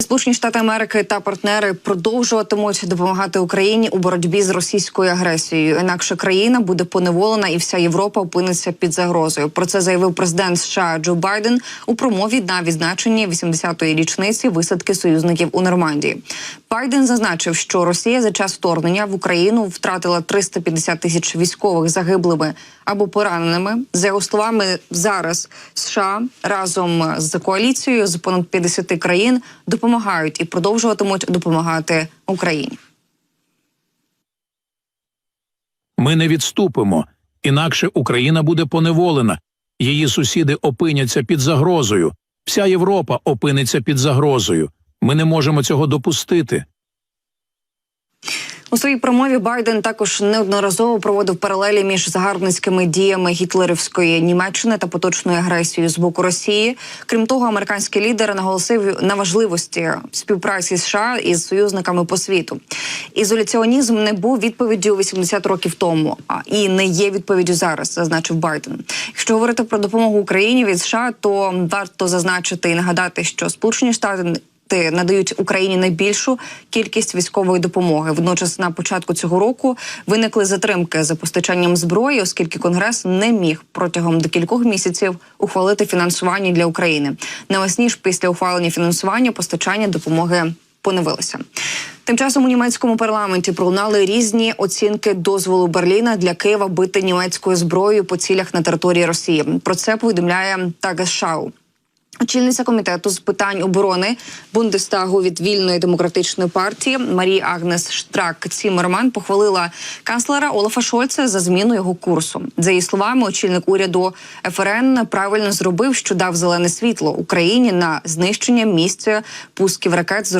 Сполучені Штати Америки та партнери продовжуватимуть допомагати Україні у боротьбі з російською агресією. Інакше країна буде поневолена і вся Європа опиниться під загрозою. Про це заявив президент США Джо Байден у промові на відзначенні 80-ї річниці висадки союзників у Нормандії. Байден зазначив, що Росія за час вторгнення в Україну втратила 350 тисяч військових загиблими або пораненими. За його словами, зараз США разом з коаліцією з понад 50 країн допомагають і продовжуватимуть допомагати Україні. Ми не відступимо, інакше Україна буде поневолена. Її сусіди опиняться під загрозою. Вся Європа опиниться під загрозою. Ми не можемо цього допустити. У своїй промові Байден також неодноразово проводив паралелі між загарбницькими діями гітлерівської Німеччини та поточною агресією з боку Росії. Крім того, американський лідер наголосив на важливості співпраці США із союзниками по світу. Ізоляціонізм не був відповіддю 80 років тому, і не є відповіддю зараз, зазначив Байден. Якщо говорити про допомогу Україні від США, то варто зазначити і нагадати, що Сполучені Штати надають Україні найбільшу кількість військової допомоги. Водночас на початку цього року виникли затримки за постачанням зброї, оскільки Конгрес не міг протягом декількох місяців ухвалити фінансування для України. Навесні ж після ухвалення фінансування постачання допомоги поновилося. Тим часом у німецькому парламенті пролунали різні оцінки дозволу Берліна для Києва бити німецькою зброєю по цілях на території Росії. Про це повідомляє Tagesschau. Очільниця комітету з питань оборони Бундестагу від Вільної демократичної партії Марі Агнес Штрак-Ціммерман похвалила канцлера Олафа Шольца за зміну його курсу. За її словами, очільник уряду ФРН правильно зробив, що дав зелене світло Україні на знищення місця пусків ракет з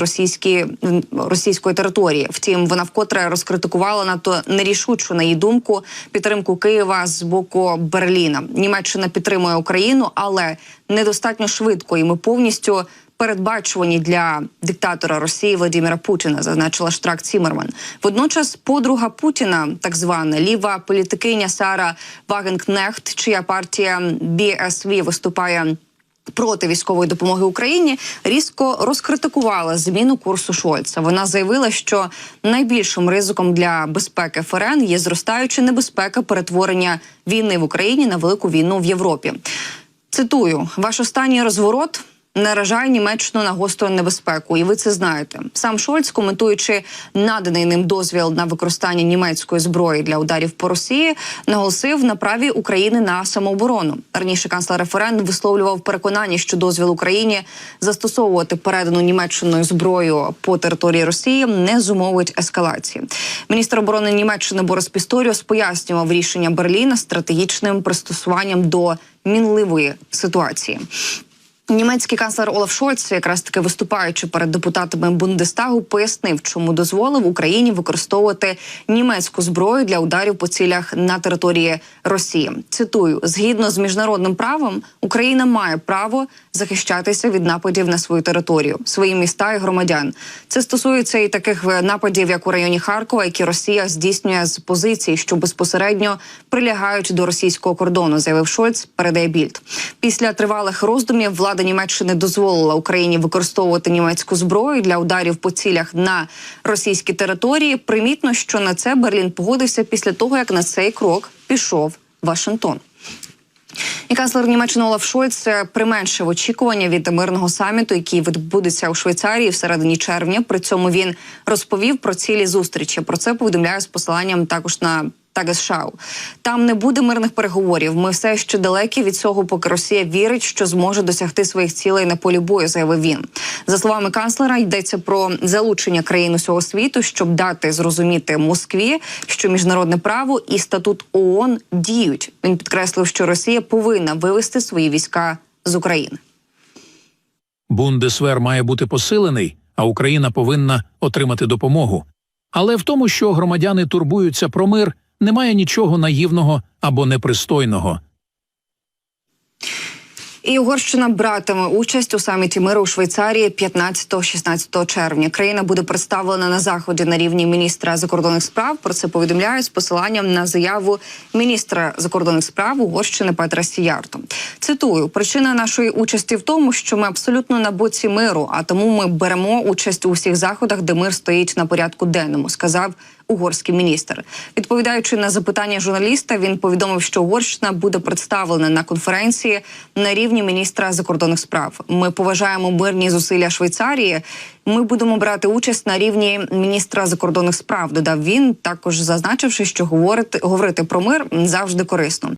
російської території. Втім, вона вкотре розкритикувала надто нерішучу, на її думку, підтримку Києва з боку Берліна. Німеччина підтримує Україну, але недостатньо швидко, і ми повністю передбачувані для диктатора Росії Владимира Путіна, зазначила Штрак-Ціммерман. Водночас подруга Путіна, так звана ліва політикиня Сара Вагенкнехт, чия партія БСВ виступає проти військової допомоги Україні, різко розкритикувала зміну курсу Шольца. Вона заявила, що найбільшим ризиком для безпеки ФРН є зростаюча небезпека перетворення війни в Україні на велику війну в Європі. Цитую, «Ваш останній розворот наражає Німеччину на гостру небезпеку, і ви це знаєте». Сам Шольц, коментуючи наданий ним дозвіл на використання німецької зброї для ударів по Росії, наголосив на праві України на самооборону. Раніше канцлер ФРН висловлював переконання, що дозвіл Україні застосовувати передану Німеччиною зброю по території Росії не зумовить ескалації. Міністр оборони Німеччини Борис Пісторіус пояснював рішення Берліна стратегічним пристосуванням до мінливої ситуації. Німецький канцлер Олаф Шольц, якраз таки виступаючи перед депутатами Бундестагу, пояснив, чому дозволив Україні використовувати німецьку зброю для ударів по цілях на території Росії. Цитую, «Згідно з міжнародним правом, Україна має право захищатися від нападів на свою територію, свої міста і громадян. Це стосується і таких нападів, як у районі Харкова, які Росія здійснює з позицій, що безпосередньо прилягають до російського кордону», заявив Шольц, передає Більд. Після тривалих роздумів влада Німеччини дозволила Україні використовувати німецьку зброю для ударів по цілях на російській території. Примітно, що на це Берлін погодився після того, як на цей крок пішов Вашингтон. І канцлер Німеччини Олаф Шольц применшив очікування від мирного саміту, який відбудеться у Швейцарії всередині червня. При цьому він розповів про цілі зустрічі. Про це повідомляє з посиланням також на Tagesschau. Там не буде мирних переговорів. Ми все ще далекі від цього, поки Росія вірить, що зможе досягти своїх цілей на полі бою, заявив він. За словами канцлера, йдеться про залучення країн усього світу, щоб дати зрозуміти Москві, що міжнародне право і статут ООН діють. Він підкреслив, що Росія повинна вивести свої війська з України. Бундесвер має бути посилений, а Україна повинна отримати допомогу. Але в тому, що громадяни турбуються про мир, немає нічого наївного або непристойного. І Угорщина братиме участь у саміті миру у Швейцарії 15-16 червня. Країна буде представлена на заході на рівні міністра закордонних справ. Про це повідомляють з посиланням на заяву міністра закордонних справ Угорщини Петра Сіярто. Цитую: "Причина нашої участі в тому, що ми абсолютно на боці миру, а тому ми беремо участь у всіх заходах, де мир стоїть на порядку денному", сказав угорський міністр. Відповідаючи на запитання журналіста, він повідомив, що Угорщина буде представлена на конференції на рівні міністра закордонних справ. "Ми поважаємо мирні зусилля Швейцарії. Ми будемо брати участь на рівні міністра закордонних справ", додав він, також зазначивши, що говорити про мир завжди корисно.